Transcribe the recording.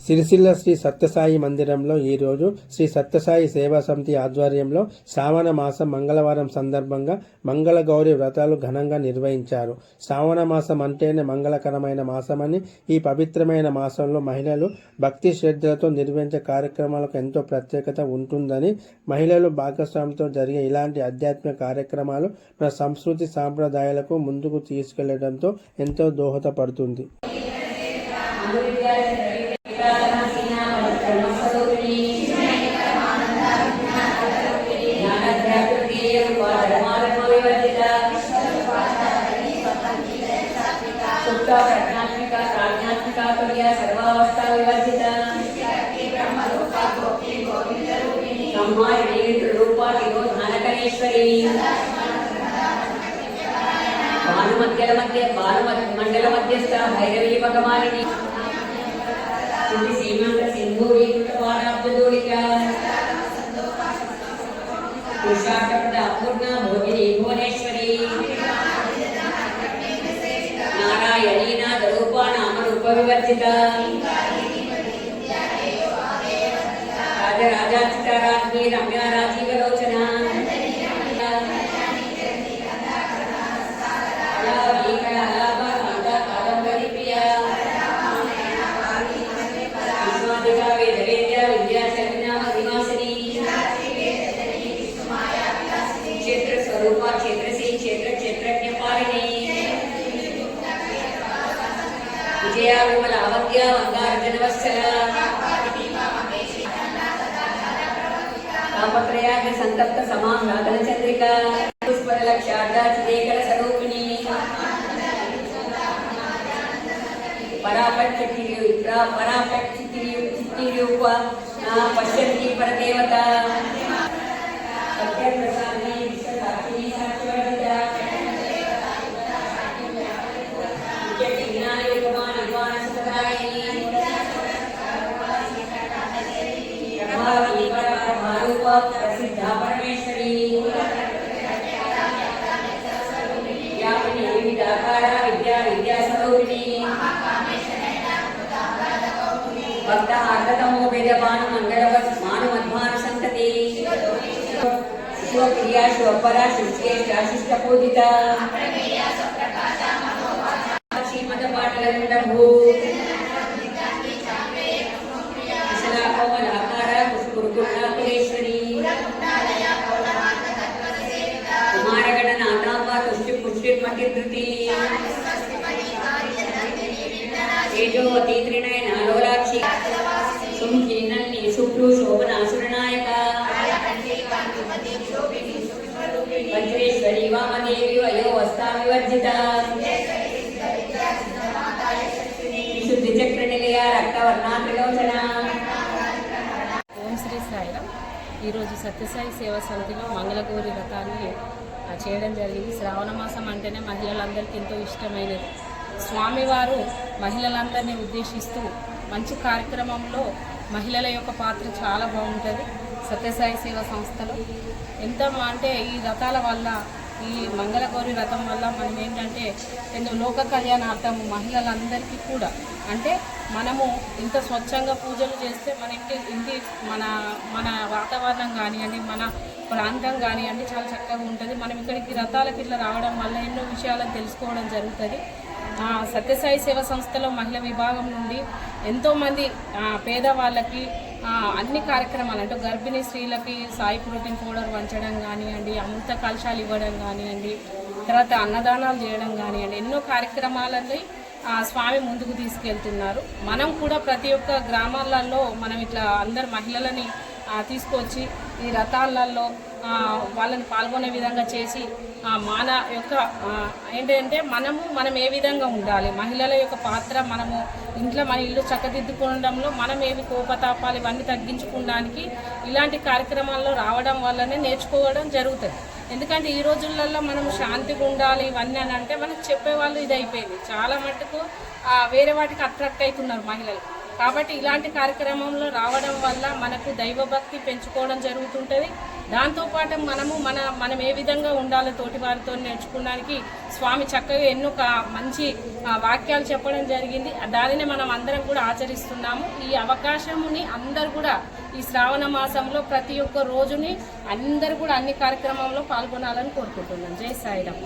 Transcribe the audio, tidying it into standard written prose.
సిరిసిల్ల శ్రీ సత్యసాయి మందిరంలో ఈరోజు శ్రీ సత్యసాయి సేవా సమితి ఆధ్వర్యంలో శ్రావణ మాసం మంగళవారం సందర్భంగా మంగళగౌరి వ్రతాలు ఘనంగా నిర్వహించారు. శ్రావణ మాసం అంటేనే మంగళకరమైన మాసమని, ఈ పవిత్రమైన మాసంలో మహిళలు భక్తి శ్రద్ధలతో నిర్వహించే కార్యక్రమాలకు ఎంతో ప్రత్యేకత ఉంటుందని, మహిళలు భాగస్వామితో జరిగే ఇలాంటి ఆధ్యాత్మిక కార్యక్రమాలు మన సంస్కృతి సాంప్రదాయాలకు ముందుకు తీసుకెళ్లడంతో ఎంతో దోహదపడుతుంది. మండల మధ్యస్థ భైరవీ భగవాని సీమంత సింధూరి వారాబ్దూరిక పురుషార్థ అపూర్ణ భోగిని భువనేశ్వరి నారాయణీనాథ రూపా నామ రూప వివర్జిత రాజరాజాచిత రాజ్ఞి రమ్య రాజీవలోచన సంతప్త సమాహ్లాదన చంద్రిక పుష్పలక్షార్ధాచిదేకర స్వరూపిణి పరాపక్షితిరూప పశ్యంతి పరదేవత ప్రసిద్ధ పరమేశ్వరి వివిధాకార విద్యాస్వరూపిణి భక్త ఆర్ధతమో వేదపాను మానమధ్వాను సంతతి శివప్రియా శివపరా శివశ్రేష్ఠ శిష్ట పూజిత శ్రీమద పాటలండభూ కుమారగణ నాథాంబ తుష్టి పుష్టిర్మతిధృతి తేజోవతి త్రినయన లోలాక్షి సుంఖీనన్ని శుభ్రు శోభనాసురనాయక వజ్రేశ్వరి వామదేవి వయో వస్తా వివర్జిత విశుద్ధి చక్ర నిలయ రక్తవర్ణా త్రిలోచన. ఓం శ్రీ సాయిరామ్. ఈరోజు సత్యసాయి సేవా సమితిలో మంగళగౌరి వ్రతాన్ని చేయడం జరిగింది. శ్రావణ మాసం అంటేనే మహిళలందరికీ ఎంతో ఇష్టమైనది. స్వామివారు మహిళలందరినీ ఉద్దేశిస్తూ మంచి కార్యక్రమంలో మహిళల యొక్క పాత్ర చాలా బాగుంటుంది. సత్యసాయి సేవా సంస్థలో ఎంత అంటే ఈ వ్రతాల వల్ల, ఈ మంగళగౌరి వ్రతం వల్ల మనం ఏంటంటే లోక కళ్యాణార్థం మహిళలందరికీ కూడా, అంటే మనము ఇంత స్వచ్ఛంగా పూజలు చేస్తే మన ఇంటి మన వాతావరణం కానివ్వండి, మన ప్రాంతం కానివ్వండి చాలా చక్కగా ఉంటుంది. మనం ఇక్కడికి వ్రతాలకి ఇట్లా రావడం వల్ల ఎన్నో విషయాలను తెలుసుకోవడం జరుగుతుంది. సత్యసాయి సేవా సంస్థలో మహిళా విభాగం నుండి ఎంతోమంది పేదవాళ్ళకి అన్ని కార్యక్రమాలు, అంటే గర్భిణీ స్త్రీలకి సాయి ప్రోటీన్ పౌడర్ వంచడం కానివ్వండి, అమృత కలశాలు ఇవ్వడం కానివ్వండి, తర్వాత అన్నదానాలు చేయడం కానివ్వండి, ఎన్నో కార్యక్రమాలని స్వామి ముందుకు తీసుకెళ్తున్నారు. మనం కూడా ప్రతి ఒక్క గ్రామాలలో మనం ఇట్లా అందరు మహిళలని తీసుకొచ్చి ఈ రథాలలో వాళ్ళని పాల్గొనే విధంగా చేసి మన యొక్క ఏంటంటే మనం ఏ విధంగా ఉండాలి, మహిళల యొక్క పాత్ర, మనము ఇంట్లో మన ఇల్లు చక్కదిద్దుకోవడంలో మనం ఏవి కోపతాపాలు ఇవన్నీ తగ్గించుకోవడానికి ఇలాంటి కార్యక్రమాల్లో రావడం వల్లనే నేర్చుకోవడం జరుగుతుంది. ఎందుకంటే ఈ రోజులలో మనం శాంతిగా ఉండాలి ఇవన్నీ అని అంటే మనకు చెప్పేవాళ్ళు ఇది అయిపోయింది. చాలా మటుకు వేరే వాటికి అట్రాక్ట్ అవుతున్నారు మహిళలు. కాబట్టి ఇలాంటి కార్యక్రమంలో రావడం వల్ల మనకు దైవభక్తి పెంచుకోవడం జరుగుతుంటుంది. దాంతోపాటు మనం ఏ విధంగా ఉండాలో తోటి వారితో నేర్చుకోవడానికి స్వామి చక్కగా ఎన్నో మంచి వాక్యాలు చెప్పడం జరిగింది. దానిని మనం అందరం కూడా ఆచరిస్తున్నాము. ఈ అవకాశముని అందరూ కూడా ఈ శ్రావణ మాసంలో ప్రతి ఒక్క రోజుని అందరూ కూడా అన్ని కార్యక్రమంలో పాల్గొనాలని కోరుకుంటున్నాను. జై సాయిరామ్.